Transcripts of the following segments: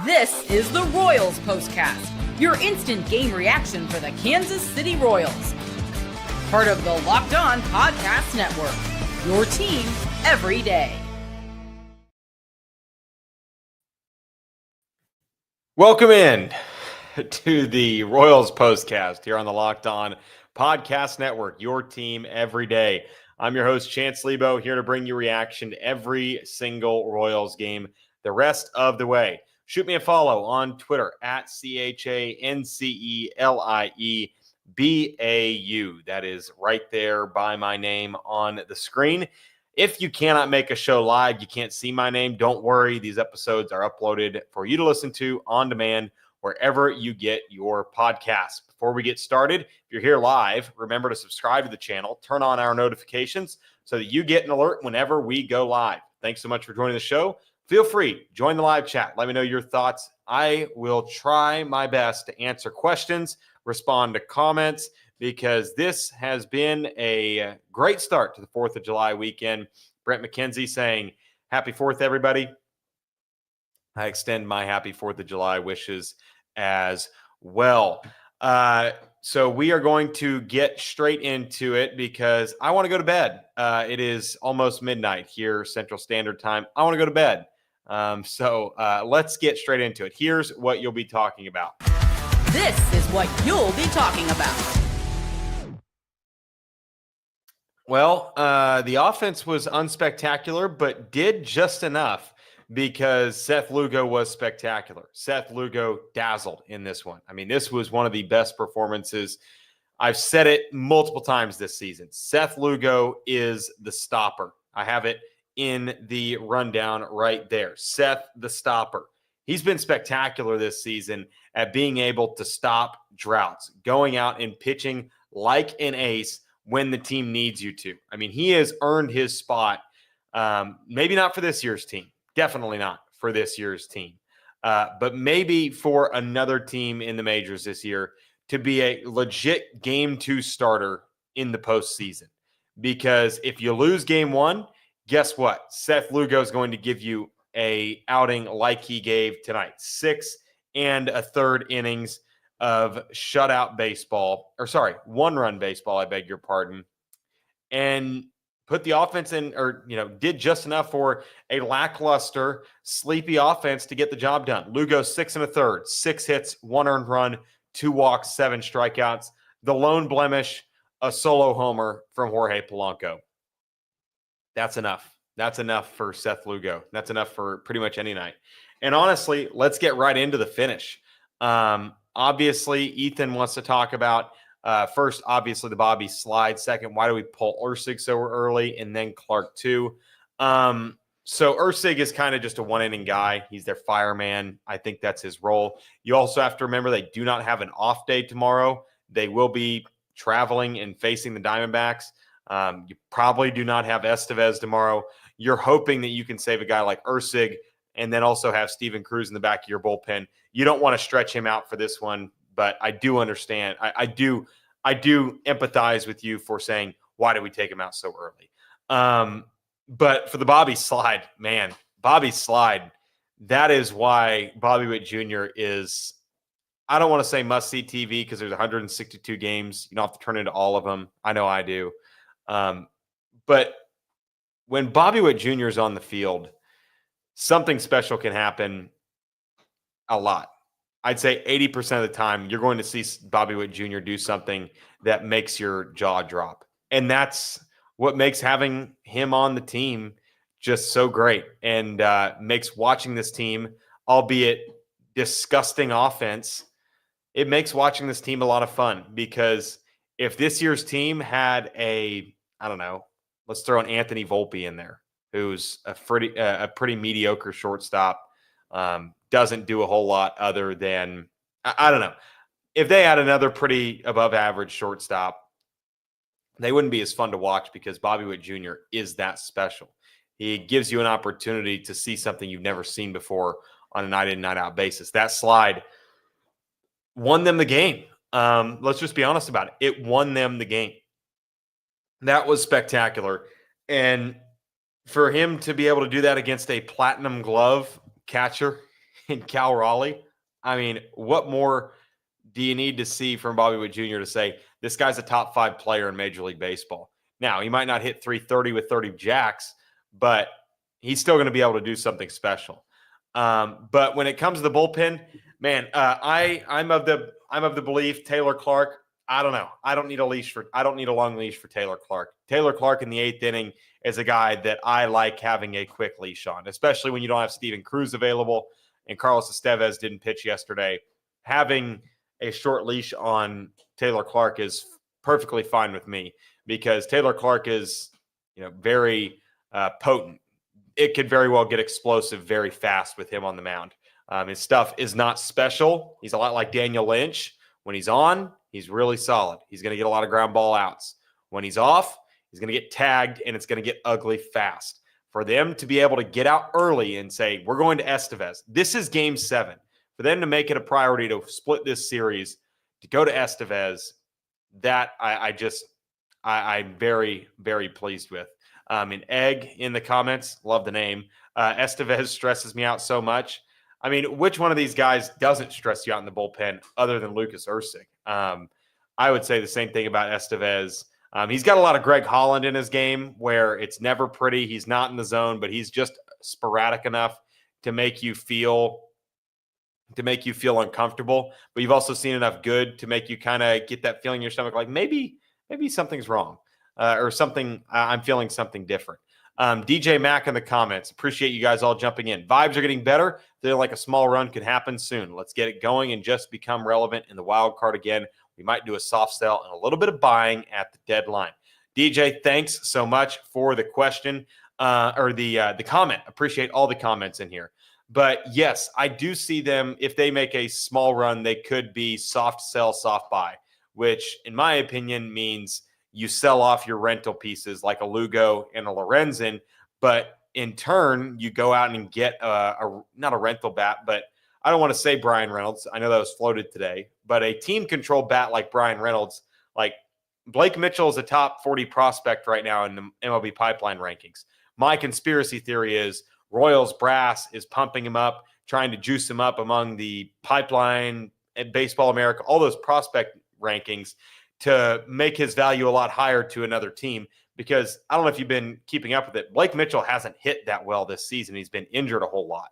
This is the Royals POSTCAST, your instant game reaction for the Kansas City Royals. Part of the Locked On Podcast Network, your team every day. Welcome in to the Royals POSTCAST here on the Locked On Podcast Network, your team every day. I'm your host, Chance Liebau, here to bring you reaction to every single Royals game the rest of the way. Shoot me a follow on Twitter at ChancelieBau. That is right there by my name on the screen. If you cannot make a show live, you can't see my name, don't worry. These episodes are uploaded for you to listen to on demand wherever you get your podcasts. Before we get started, if you're here live, remember to subscribe to the channel, turn on our notifications so that you get an alert whenever we go live. Thanks so much for joining the show. Feel free, join the live chat. Let me know your thoughts. I will try my best to answer questions, respond to comments, because this has been a great start to the 4th of July weekend. Brent McKenzie saying, happy 4th, everybody. I extend my happy 4th of July wishes as well. So we are going to get straight into it because I want to go to bed. It is almost midnight here, Central Standard Time. I want to go to bed. So let's get straight into it. Here's what you'll be talking about. This is what you'll be talking about. Well, the offense was unspectacular, but did just enough because Seth Lugo was spectacular. Seth Lugo dazzled in this one. I mean, this was one of the best performances. I've said it multiple times this season. Seth Lugo is the stopper. I have it in the rundown right there. Seth the stopper. He's been spectacular this season at being able to stop droughts, going out and pitching like an ace when the team needs you to. I mean, he has earned his spot. Maybe not for this year's team. Definitely not for this year's team. But maybe for another team in the majors this year to be a legit game 2 starter in the postseason. Because if you lose game 1, guess what? Seth Lugo is going to give you a outing like he gave tonight. 6 1/3 innings of shutout baseball, or sorry, 1-run baseball, I beg your pardon, and put the offense in, or, did just enough for a lackluster, sleepy offense to get the job done. Lugo 6 1/3, 6 hits, 1 earned run, 2 walks, 7 strikeouts. The lone blemish, a solo homer from Jorge Polanco. That's enough. That's enough for Seth Lugo. That's enough for pretty much any night. And honestly, let's get right into the finish. Obviously, Ethan wants to talk about first, obviously, the Bobby slide. Second, why do we pull Ursig so early? And then Clark too. So Ursig is kind of just a 1-inning guy. He's their fireman. I think that's his role. You also have to remember they do not have an off day tomorrow. They will be traveling and facing the Diamondbacks. You probably do not have Estevez tomorrow. You're hoping that you can save a guy like Ursig and then also have Steven Cruz in the back of your bullpen. You don't want to stretch him out for this one, but I do understand. I do empathize with you for saying, why did we take him out so early? But for the Bobby slide, man, Bobby slide, that is why Bobby Witt Jr. is, I don't want to say must-see TV because there's 162 games. You don't have to turn into all of them. I know I do. But when Bobby Witt Jr. is on the field, something special can happen a lot. I'd say 80% of the time, you're going to see Bobby Witt Jr. do something that makes your jaw drop. And that's what makes having him on the team just so great and makes watching this team, albeit disgusting offense, it makes watching this team a lot of fun. Because if this year's team had let's throw an Anthony Volpe in there, who's a pretty mediocre shortstop, doesn't do a whole lot other than, I don't know. If they had another pretty above average shortstop, they wouldn't be as fun to watch because Bobby Witt Jr. is that special. He gives you an opportunity to see something you've never seen before on a night in, night out basis. That slide won them the game. Let's just be honest about it. It won them the game. That was spectacular. And for him to be able to do that against a platinum glove catcher in Cal Raleigh. I mean, what more do you need to see from Bobby Witt Jr. to say this guy's a top 5 player in Major League Baseball? Now, he might not hit 330 with 30 jacks, but he's still going to be able to do something special. But when it comes to the bullpen, man, I'm of the belief Taylor Clark. I don't know. I don't need a long leash for Taylor Clark. Taylor Clark in the 8th inning is a guy that I like having a quick leash on, especially when you don't have Steven Cruz available and Carlos Estevez didn't pitch yesterday. Having a short leash on Taylor Clark is perfectly fine with me because Taylor Clark is, very potent. It could very well get explosive very fast with him on the mound. His stuff is not special. He's a lot like Daniel Lynch. When he's on, he's really solid. He's going to get a lot of ground ball outs. When he's off, he's going to get tagged, and it's going to get ugly fast. For them to be able to get out early and say, we're going to Estevez. This is game 7. For them to make it a priority to split this series, to go to Estevez, that I'm very, very pleased with. An egg in the comments, love the name. Estevez stresses me out so much. I mean, which one of these guys doesn't stress you out in the bullpen other than Lucas Erceg? I would say the same thing about Estevez. He's got a lot of Greg Holland in his game where it's never pretty. He's not in the zone, but he's just sporadic enough to make you feel uncomfortable. But you've also seen enough good to make you kind of get that feeling in your stomach like maybe something's wrong or something. I'm feeling something different. DJ Mack in the comments. Appreciate you guys all jumping in. Vibes are getting better. Feel like a small run could happen soon. Let's get it going and just become relevant in the wild card again. We might do a soft sell and a little bit of buying at the deadline. DJ, thanks so much for the question or the comment. Appreciate all the comments in here. But yes, I do see them. If they make a small run, they could be soft sell, soft buy, which in my opinion means you sell off your rental pieces like a Lugo and a Lorenzen, but in turn, you go out and get not a rental bat, but I don't want to say Brian Reynolds. I know that was floated today, but a team control bat like Brian Reynolds, like Blake Mitchell is a top 40 prospect right now in the MLB pipeline rankings. My conspiracy theory is Royals brass is pumping him up, trying to juice him up among the pipeline and Baseball America, all those prospect rankings to make his value a lot higher to another team. Because I don't know if you've been keeping up with it. Blake Mitchell hasn't hit that well this season. He's been injured a whole lot.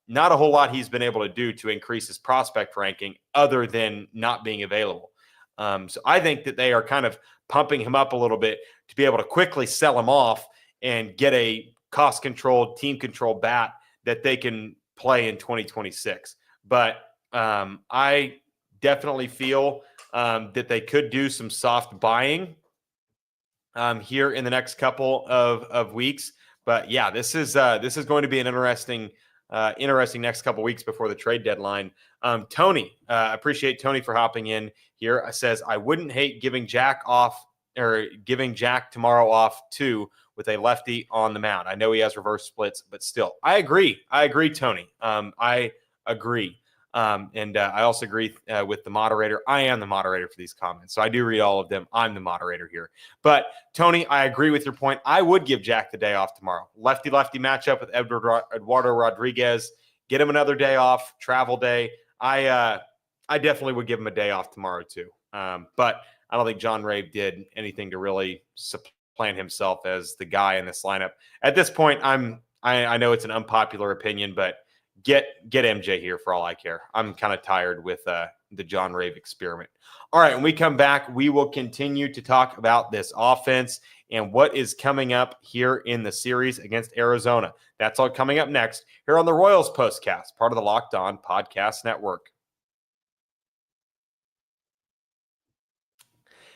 Not a whole lot he's been able to do to increase his prospect ranking other than not being available. So I think that they are kind of pumping him up a little bit to be able to quickly sell him off and get a cost-controlled, team-controlled bat that they can play in 2026. But I definitely feel that they could do some soft buying here in the next couple of weeks. But yeah, this is going to be an interesting next couple weeks before the trade deadline. Tony, appreciate Tony for hopping in here. Says I wouldn't hate giving Jack tomorrow off too with a lefty on the mound. I know he has reverse splits, but still, I agree, Tony. I agree. And I also agree with the moderator. I am the moderator for these comments, so I do read all of them. I'm the moderator here. But, Tony, I agree with your point. I would give Jack the day off tomorrow. Lefty-lefty matchup with Eduardo Rodriguez. Get him another day off, travel day. I definitely would give him a day off tomorrow too. But I don't think John Rave did anything to really supplant himself as the guy in this lineup. At this point, I know it's an unpopular opinion, but get MJ here for all I care. I'm kind of tired with the John Rave experiment. All right, when we come back, we will continue to talk about this offense and what is coming up here in the series against Arizona. That's all coming up next here on the Royals Postcast, part of the Locked On Podcast Network.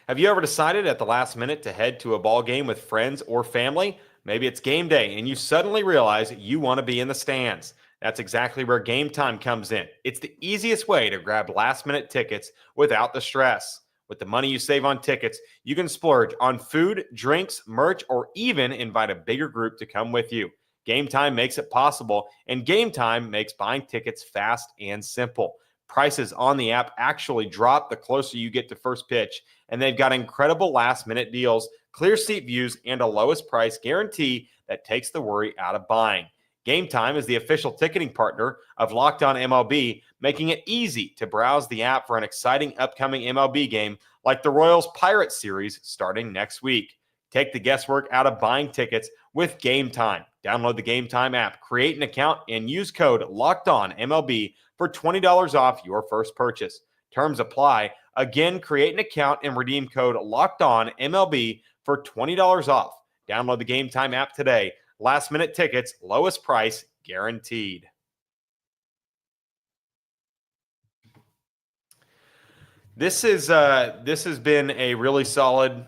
Have you ever decided at the last minute to head to a ball game with friends or family? Maybe it's game day and you suddenly realize you want to be in the stands. That's exactly where Gametime comes in. It's the easiest way to grab last-minute tickets without the stress. With the money you save on tickets, you can splurge on food, drinks, merch, or even invite a bigger group to come with you. Gametime makes it possible, and Gametime makes buying tickets fast and simple. Prices on the app actually drop the closer you get to first pitch, and they've got incredible last-minute deals, clear seat views, and a lowest price guarantee that takes the worry out of buying. Gametime is the official ticketing partner of Locked On MLB, making it easy to browse the app for an exciting upcoming MLB game like the Royals Pirates series starting next week. Take the guesswork out of buying tickets with Gametime. Download the Gametime app, create an account, and use code LOCKEDONMLB for $20 off your first purchase. Terms apply. Again, create an account and redeem code LOCKEDONMLB for $20 off. Download the Gametime app today. Last minute tickets, lowest price guaranteed. This has been a really solid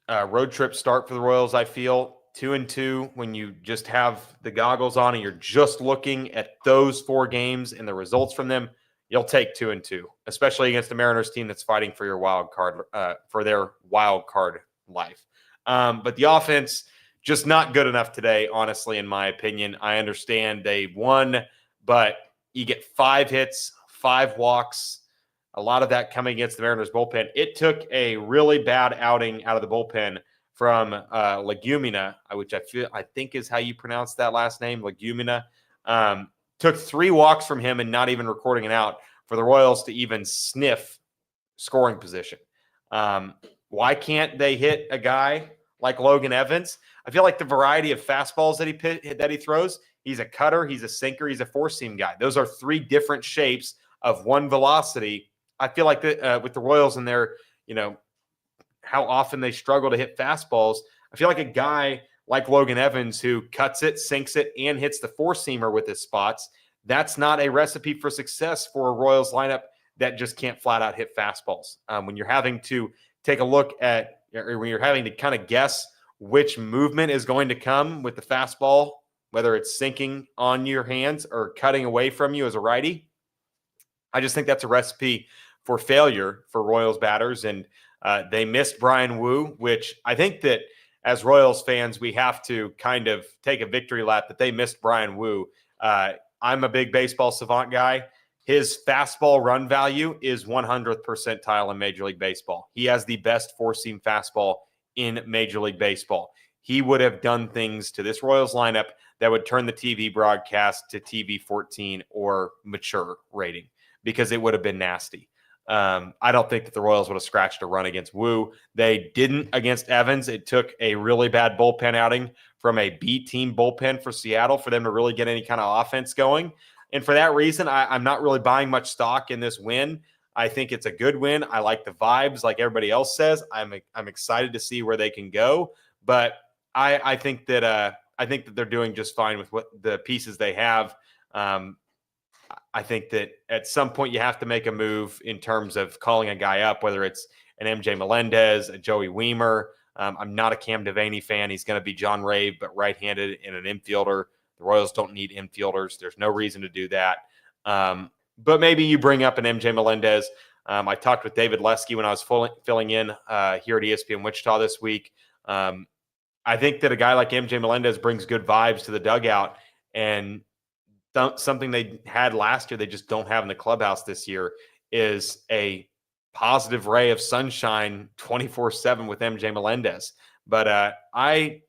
road trip start for the Royals. I feel 2-2 when you just have the goggles on and you're just looking at those 4 games and the results from them. You'll take 2-2, especially against the Mariners team that's fighting for your wild card for their wild card life. But the offense just not good enough today, honestly, in my opinion. I understand they won, but you get 5 hits, 5 walks, a lot of that coming against the Mariners bullpen. It took a really bad outing out of the bullpen from Legumina, which I think is how you pronounce that last name, Legumina. Took 3 walks from him and not even recording an out for the Royals to even sniff scoring position. Why can't they hit a guy like Logan Evans? I feel like the variety of fastballs that he throws, he's a cutter, he's a sinker, he's a four-seam guy. Those are 3 different shapes of one velocity. I feel like with the Royals and their, how often they struggle to hit fastballs, I feel like a guy like Logan Evans who cuts it, sinks it, and hits the four-seamer with his spots, that's not a recipe for success for a Royals lineup that just can't flat-out hit fastballs. When you're having to take a look at, or when you're having to kind of guess which movement is going to come with the fastball, whether it's sinking on your hands or cutting away from you as a righty, I just think that's a recipe for failure for Royals batters. And they missed Brian Wu, which I think that as Royals fans, we have to kind of take a victory lap that they missed Brian Wu. I'm a big baseball savant guy. His fastball run value is 100th percentile in Major League Baseball. He has the best four-seam fastball in Major League Baseball. He would have done things to this Royals lineup that would turn the TV broadcast to TV 14 or mature rating because it would have been nasty. I don't think that the Royals would have scratched a run against Wu. They didn't against Evans. It took a really bad bullpen outing from a B-team bullpen for Seattle for them to really get any kind of offense going. And for that reason, I'm not really buying much stock in this win. I think it's a good win. I like the vibes, like everybody else says. I'm excited to see where they can go. But I think that they're doing just fine with what the pieces they have. I think that at some point you have to make a move in terms of calling a guy up, whether it's an MJ Melendez, a Joey Weimer. I'm not a Cam Devaney fan. He's going to be John Rave, but right-handed and an infielder. The Royals don't need infielders. There's no reason to do that. But maybe you bring up an MJ Melendez. I talked with David Lesky when I was filling in here at ESPN Wichita this week. I think that a guy like MJ Melendez brings good vibes to the dugout, and something they had last year they just don't have in the clubhouse this year is a positive ray of sunshine 24/7 with MJ Melendez. But I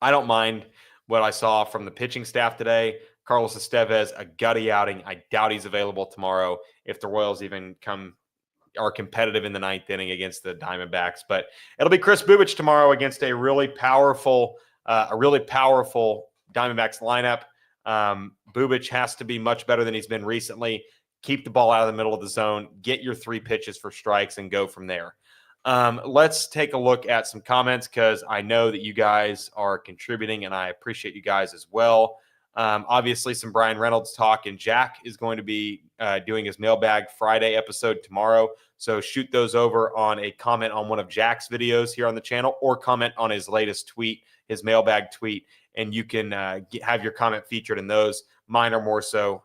don't mind what I saw from the pitching staff today. Carlos Estevez, a gutty outing. I doubt he's available tomorrow if the Royals even are competitive in the 9th inning against the Diamondbacks. But it'll be Chris Bubich tomorrow against a really powerful Diamondbacks lineup. Bubich has to be much better than he's been recently. Keep the ball out of the middle of the zone, get your 3 pitches for strikes, and go from there. Let's take a look at some comments because I know that you guys are contributing, and I appreciate you guys as well. Obviously, some Brian Reynolds talk, and Jack is going to be doing his Mailbag Friday episode tomorrow. So shoot those over on a comment on one of Jack's videos here on the channel or comment on his latest tweet, his Mailbag tweet, and you can have your comment featured in those. Mine are more so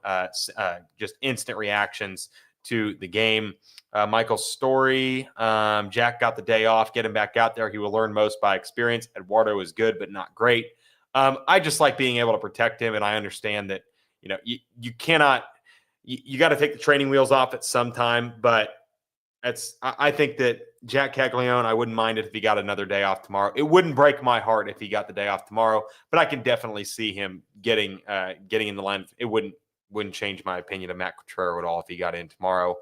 just instant reactions to the game. Michael's story, Jack got the day off. Get him back out there. He will learn most by experience. Eduardo is good, but not great. I just like being able to protect him, and I understand that, you cannot – you got to take the training wheels off at some time, but I think that Jack Caglione, I wouldn't mind it if he got another day off tomorrow. It wouldn't break my heart if he got the day off tomorrow, but I can definitely see him getting in the line. It wouldn't change my opinion of Matt Quatraro at all if he got in tomorrow.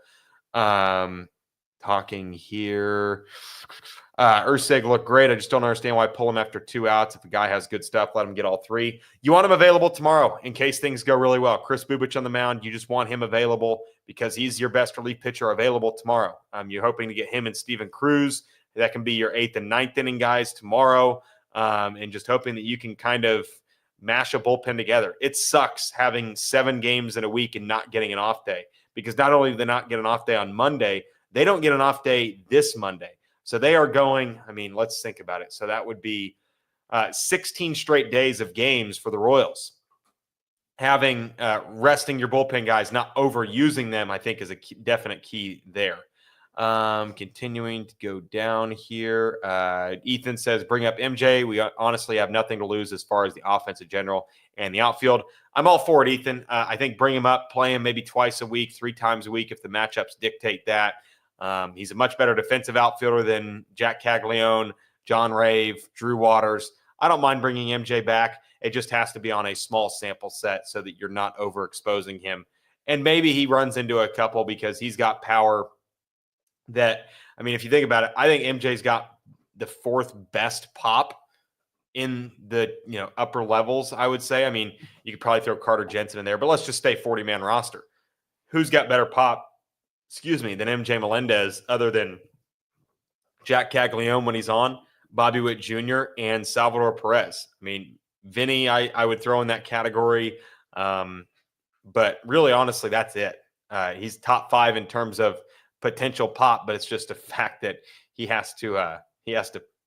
Talking here. Ursig looked great. I just don't understand why I pull him after 2 outs. If a guy has good stuff, let him get all 3. You want him available tomorrow in case things go really well. Chris Bubich on the mound. You just want him available because he's your best relief pitcher available tomorrow. You're hoping to get him and Steven Cruz. That can be your 8th and 9th inning guys tomorrow. And just hoping that you can kind of mash a bullpen together. It sucks having 7 games in a week and not getting an off day, because not only do they not get an off day on Monday, they don't get an off day this Monday. So they are going, let's think about it. So that would be 16 straight days of games for the Royals. Having resting your bullpen guys, not overusing them, I think is a definite key there. Continuing to go down here. Ethan says, bring up MJ. We honestly have nothing to lose as far as the offense in general and the outfield. I'm all for it, Ethan. I think bring him up, play him maybe twice a week, 3 times a week if the matchups dictate that. He's a much better defensive outfielder than Jack Caglione, John Rave, Drew Waters. I don't mind bringing MJ back. It just has to be on a small sample set so that you're not overexposing him. And maybe he runs into a couple because he's got power that, if you think about it, I think MJ's got the 4th best pop in the upper levels, I would say. You could probably throw Carter Jensen in there, but let's just stay 40-man roster. Who's got better pop than MJ Melendez, other than Jack Caglione when he's on, Bobby Witt Jr., and Salvador Perez? Vinny, I would throw in that category. But really, honestly, that's it. He's top 5 in terms of potential pop, but it's just a fact that he has to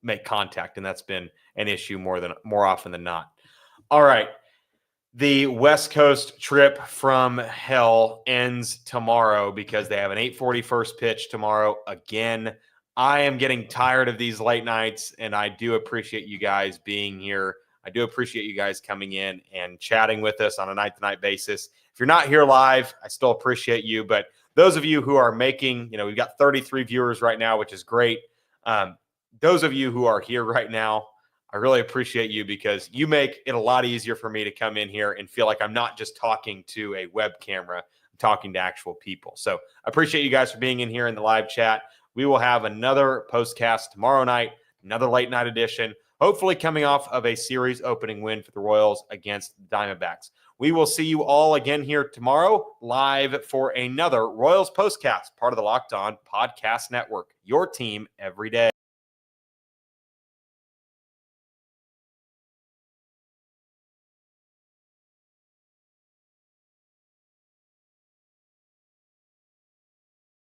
make contact, and that's been an issue more often than not. All right. The West Coast trip from hell ends tomorrow because they have an 8:40 first pitch tomorrow. Again, I am getting tired of these late nights, and I do appreciate you guys being here. I do appreciate you guys coming in and chatting with us on a night-to-night basis. If you're not here live, I still appreciate you. But those of you who are making, we've got 33 viewers right now, which is great. Those of you who are here right now, I really appreciate you because you make it a lot easier for me to come in here and feel like I'm not just talking to a web camera, I'm talking to actual people. So I appreciate you guys for being in here in the live chat. We will have another postcast tomorrow night, another late night edition, hopefully coming off of a series opening win for the Royals against the Diamondbacks. We will see you all again here tomorrow live for another Royals postcast, part of the Locked On Podcast Network, your team every day.